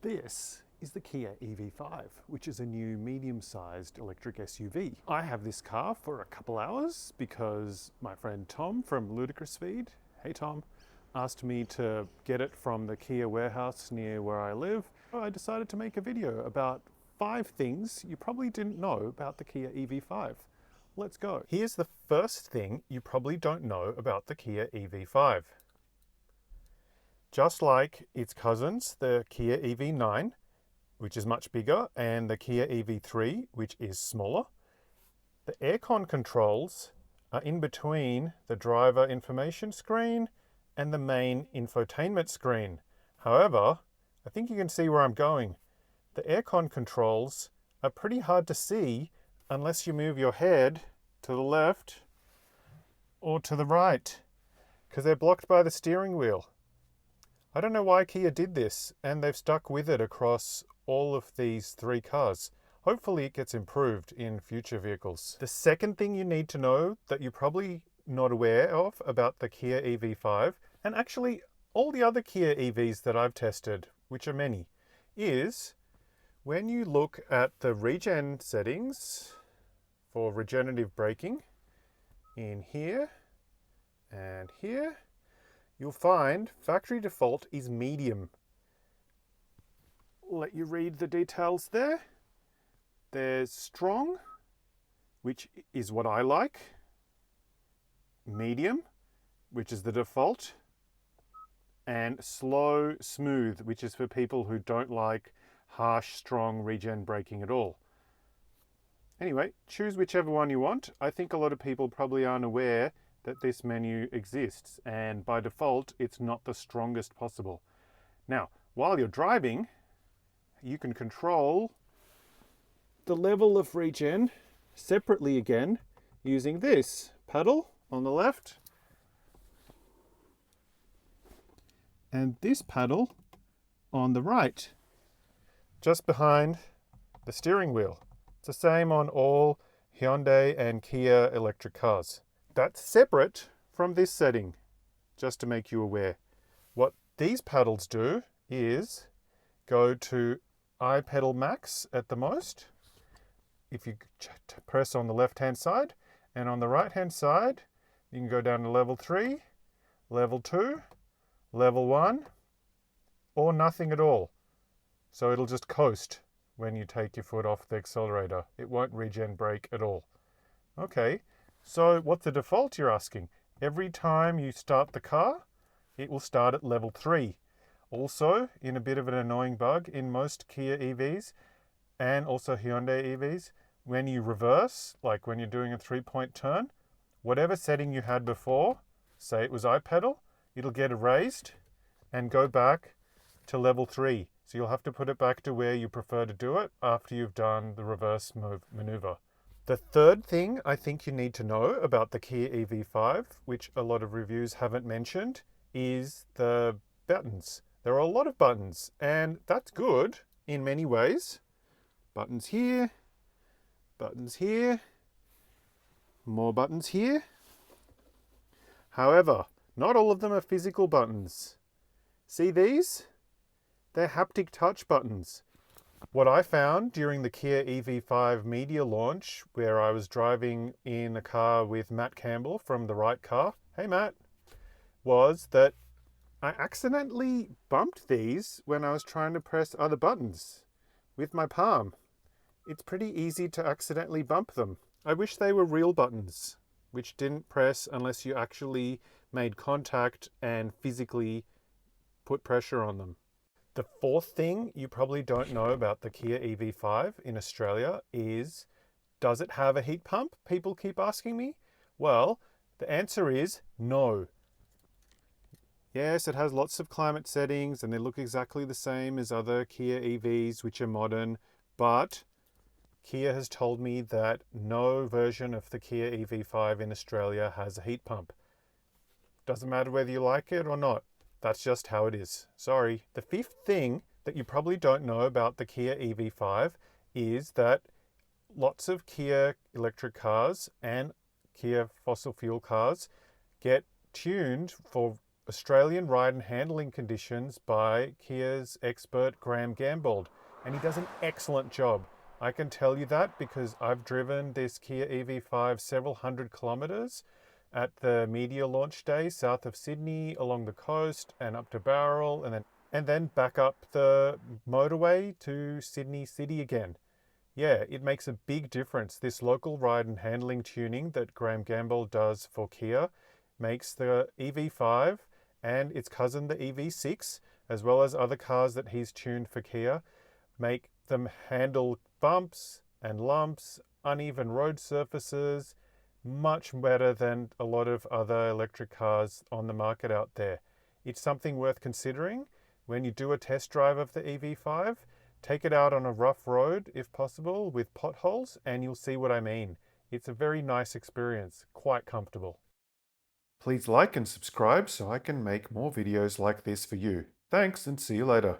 This is the Kia EV5, which is a new medium-sized electric SUV. I have this car for a couple hours because my friend Tom from Ludicrous Feed, hey Tom, asked me to get it from the Kia warehouse near where I live. So I decided to make a video about 5 things you probably didn't know about the Kia EV5. Let's go. Here's the first thing you probably don't know about the Kia EV5. Just like its cousins, the Kia EV9, which is much bigger, and the Kia EV3, which is smaller, the aircon controls are in between the driver information screen and the main infotainment screen. However, I think you can see where I'm going. The aircon controls are pretty hard to see unless you move your head to the left or to the right, because they're blocked by the steering wheel. I don't know why Kia did this, and they've stuck with it across all of these 3 cars. Hopefully it gets improved in future vehicles. The second thing you need to know that you're probably not aware of about the Kia EV5, and actually all the other Kia EVs that I've tested, which are many, is when you look at the regen settings for regenerative braking in here and here, you'll find factory default is medium. Let you read the details there. There's strong, which is what I like. Medium, which is the default. And slow, smooth, which is for people who don't like harsh, strong regen braking at all. Anyway, choose whichever one you want. I think a lot of people probably aren't aware that this menu exists, and by default it's not the strongest possible. Now, while you're driving, you can control the level of regen separately again using this paddle on the left and this paddle on the right, just behind the steering wheel. It's the same on all Hyundai and Kia electric cars. That's separate from this setting, just to make you aware. What these paddles do is go to iPedal Max at the most, if you press on the left-hand side, and on the right-hand side, you can go down to level 3, level 2, level 1, or nothing at all. So it'll just coast when you take your foot off the accelerator. It won't regen brake at all. Okay. So what's the default, you're asking? Every time you start the car, it will start at level 3. Also, in a bit of an annoying bug in most Kia EVs and also Hyundai EVs, when you reverse, like when you're doing a 3-point turn, whatever setting you had before, say it was iPedal, it'll get erased and go back to level 3. So you'll have to put it back to where you prefer to do it after you've done the reverse maneuver. The third thing I think you need to know about the Kia EV5, which a lot of reviews haven't mentioned, is the buttons. There are a lot of buttons, and that's good in many ways. Buttons here, more buttons here. However, not all of them are physical buttons. See these? They're haptic touch buttons. What I found during the Kia EV5 media launch, where I was driving in a car with Matt Campbell from The Right Car, hey Matt, was that I accidentally bumped these when I was trying to press other buttons with my palm. It's pretty easy to accidentally bump them. I wish they were real buttons, which didn't press unless you actually made contact and physically put pressure on them. The fourth thing you probably don't know about the Kia EV5 in Australia is, does it have a heat pump? People keep asking me. Well, the answer is no. Yes, it has lots of climate settings and they look exactly the same as other Kia EVs, which are modern, but Kia has told me that no version of the Kia EV5 in Australia has a heat pump. Doesn't matter whether you like it or not. That's just how it is. Sorry. The fifth thing that you probably don't know about the Kia EV5 is that lots of Kia electric cars and Kia fossil fuel cars get tuned for Australian ride and handling conditions by Kia's expert Graham Gambold, and he does an excellent job. I can tell you that because I've driven this Kia EV5 several hundred kilometres at the media launch day south of Sydney, along the coast and up to Bowral, and then back up the motorway to Sydney City again. Yeah, it makes a big difference. This local ride and handling tuning that Graham Gamble does for Kia makes the EV5 and its cousin, the EV6, as well as other cars that he's tuned for Kia, make them handle bumps and lumps, uneven road surfaces, much better than a lot of other electric cars on the market out there. It's something worth considering when you do a test drive of the EV5. Take it out on a rough road, if possible, with potholes, and you'll see what I mean. It's a very nice experience, quite comfortable. Please like and subscribe so I can make more videos like this for you. Thanks, and see you later.